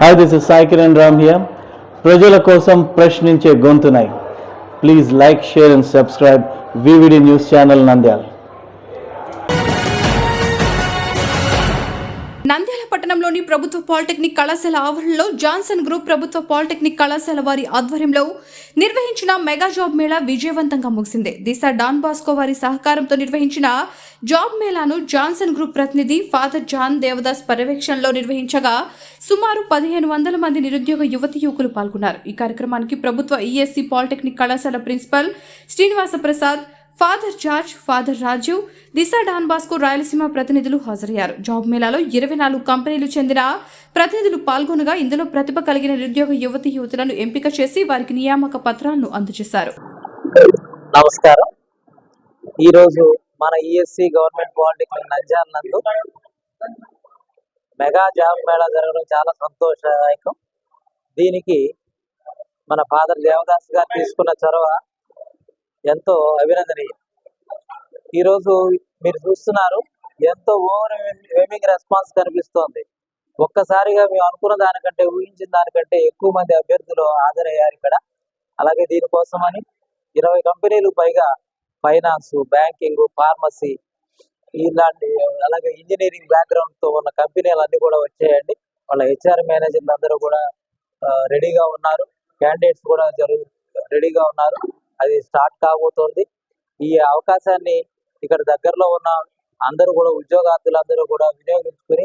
Hi, this is Sai Kiran Ram here. ప్రజల కోసం ప్రశ్నించే గొంతునై please like, share and subscribe vivid news channel Nandyal. Nandyal పట్టణంలోని ప్రభుత్వ పాలిటెక్నిక్ కళాశాల ఆవరణలో జాన్సన్ గ్రూప్ ప్రభుత్వ పాలిటెక్నిక్ కళాశాల వారి ఆధ్వర్యంలో నిర్వహించిన మెగా జాబ్ మేళా విజయవంతంగా ముగిసింది. దిశ డాన్ బాస్కో వారి సహకారంతో నిర్వహించిన జాబ్ మేళాను జాన్సన్ గ్రూప్ ప్రతినిధి ఫాదర్ జాన్ దేవదాస్ పర్యవేక్షణలో నిర్వహించగా సుమారు 1500 మంది నిరుద్యోగ యువకులు పాల్గొన్నారు. ఈ కార్యక్రమానికి ప్రభుత్వ ఈఎస్సీ పాలిటెక్నిక్ కళాశాల principal Srinivasa Prasad, father George, father Raju, Disha Don Bosco Rayalaseema ప్రతినిధులు హాజరయ్యారు. జాబ్ మేళాలో 24 కంపెనీలు చెందిన ప్రతినిధులు పాల్గొనగా ఇందులో ప్రతిభ కలిగిన నిరుద్యోగ యువతులను ఎంపిక చేసి వారికి నియామక పత్రాలను అందజేశారు. నమస్కారం. ఈరోజు మన ఈఎస్సీ గవర్నమెంట్ పాలిటెక్నిక్ నంద్యాల నందు మెగా జాబ్ మేళా జరగడం చాలా సంతోషదాయకం. దీనికి మన ఫాదర్ దేవదాస్ గారు తీసుకున్న చొరవ ఎంతో అభినందనీయం. ఈరోజు మీరు చూస్తున్నారు, ఎంతో ఓవర్‌వెల్మింగ్ రెస్పాన్స్ కనిపిస్తోంది. ఒక్కసారిగా మేము అనుకున్న దానికంటే, ఊహించిన దానికంటే ఎక్కువ మంది అభ్యర్థులు హాజరయ్యారు ఇక్కడ. అలాగే దీనికోసమని 20 కంపెనీలు పైగా ఫైనాన్స్, బ్యాంకింగ్, ఫార్మసీ ఇలాంటి, అలాగే ఇంజనీరింగ్ బ్యాక్గ్రౌండ్ తో ఉన్న కంపెనీలు అన్ని కూడా వచ్చాయండి. వాళ్ళ హెచ్ఆర్ మేనేజర్లు అందరూ కూడా రెడీగా ఉన్నారు. క్యాండిడేట్స్ కూడా రెడీగా ఉన్నారు. అది స్టార్ట్ కాబోతోంది. ఈ అవకాశాన్ని ఇక్కడ దగ్గరలో ఉన్న అందరూ కూడా, ఉద్యోగార్థులందరూ కూడా వినియోగించుకుని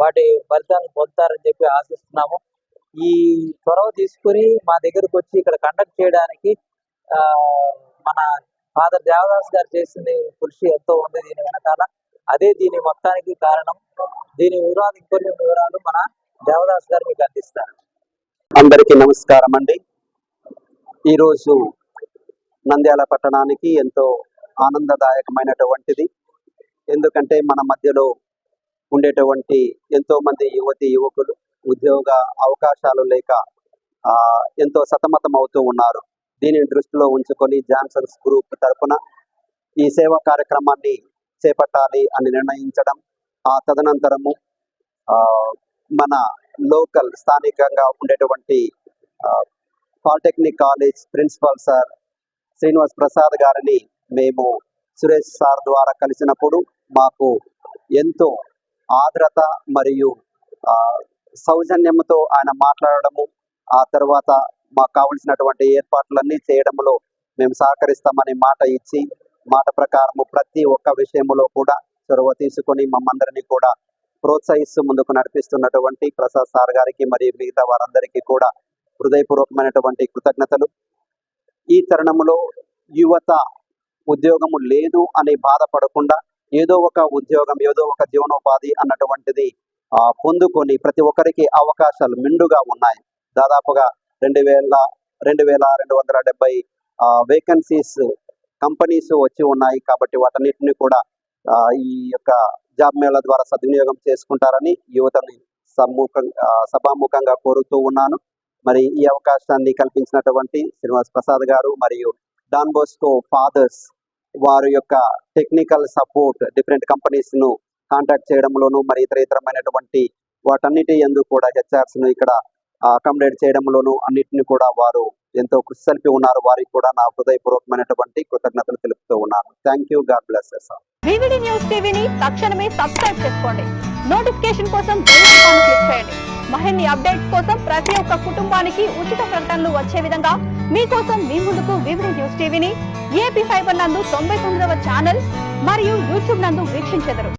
వాటి ఫలితాలను పొందుతారని చెప్పి ఆశిస్తున్నాము. ఈ చొరవ తీసుకుని మా దగ్గరకు వచ్చి ఇక్కడ కండక్ట్ చేయడానికి మన ఫాదర్ దేవదాస్ గారు చేసిన కృషి ఎంతో ఉంది దీని వెనకాల. అదే దీని మొత్తానికి కారణం. దీని ఇంకొన్ని వివరాలు మన దేవదాస్ గారు మీకు అందిస్తారు. అందరికీ నమస్కారం అండి. ఈరోజు నంద్యాల పట్టణానికి ఎంతో ఆనందదాయకమైనటువంటిది. ఎందుకంటే మన మధ్యలో ఉండేటువంటి ఎంతో మంది యువకులు ఉద్యోగ అవకాశాలు లేక ఎంతో సతమతం అవుతూ ఉన్నారు. దీనిని దృష్టిలో ఉంచుకొని జాన్సన్స్ గ్రూప్ తరఫున ఈ సేవా కార్యక్రమాన్ని చేపట్టాలి అని నిర్ణయించడం, ఆ తదనంతరము మన లోకల్ స్థానికంగా ఉండేటువంటి polytechnic college principal sir Srinivas Prasad గారిని మేము సురేష్ సార్ ద్వారా కలిసినప్పుడు మాకు ఎంతో ఆర్ద్రత మరియు సౌజన్యంతో ఆయన మాట్లాడడము, ఆ తర్వాత మాకు కావలసినటువంటి ఏర్పాట్లన్నీ చేయడంలో మేము సహకరిస్తామని మాట ఇచ్చి, మాట ప్రకారము ప్రతి ఒక్క విషయంలో కూడా చొరవ తీసుకొని మమ్మందరినీ కూడా ప్రోత్సహిస్తూ ముందుకు నడిపిస్తున్నటువంటి ప్రసాద్ సార్ గారికి మరియు మిగతా వారందరికీ కూడా హృదయపూర్వకమైనటువంటి కృతజ్ఞతలు. ఈ తరుణంలో యువత ఉద్యోగము లేదు అని బాధపడకుండా ఏదో ఒక ఉద్యోగం, ఏదో ఒక జీవనోపాధి అన్నటువంటిది పొందుకొని ప్రతి ఒక్కరికి అవకాశాలు మెండుగా ఉన్నాయి. దాదాపుగా 2270 వేకెన్సీస్ కంపెనీస్ వచ్చి ఉన్నాయి. కాబట్టి వాటన్నిటిని కూడా ఈ యొక్క జాబ్ మేళా ద్వారా సద్వినియోగం చేసుకుంటారని యువతని సభాముఖంగా కోరుతూ ఉన్నాను. మరి ఈ అవకాశాన్ని కల్పించినటువంటి శ్రీనివాస్ ప్రసాద్ గారు మరియు డాన్ బోస్కో ఫాదర్స్ వారి యొక్క టెక్నికల్ సపోర్ట్ డిఫరెంట్ కంపెనీస్ ను కాంటాక్ట్ చేయడంలోను, మరి ఇతరమైనటువంటి వాటన్నిటి యందు కూడా హెచ్ఆర్స్ ను ఇక్కడ అకామిడేట్ చేయడంలోను అన్నిటిని కూడా వారు ఎంతో కృషి సల్పి ఉన్నారు. వారికి కూడా నా హృదయపూర్వకమైనటువంటి కృతజ్ఞతలు తెలుపుతూ ఉన్నాను. Thank you. God bless you sir. VVD news టీవీని తక్షణమే సబ్స్క్రైబ్ చేసుకోండి. నోటిఫికేషన్ కోసం బెల్ ఐకాన్ క్లిక్ చేయండి. మరిన్ని అప్డేట్స్ కోసం ప్రతి ఒక్క కుటుంబానికి ఉచిత ప్రకటనలు వచ్చే విధంగా మీకోసం మీ ముందుకు వివిడి న్యూస్ టీవీని ఏపీ ఫైబర్ నందు 99వ ఛానల్ మరియు యూట్యూబ్ నందు వీక్షించెదరు.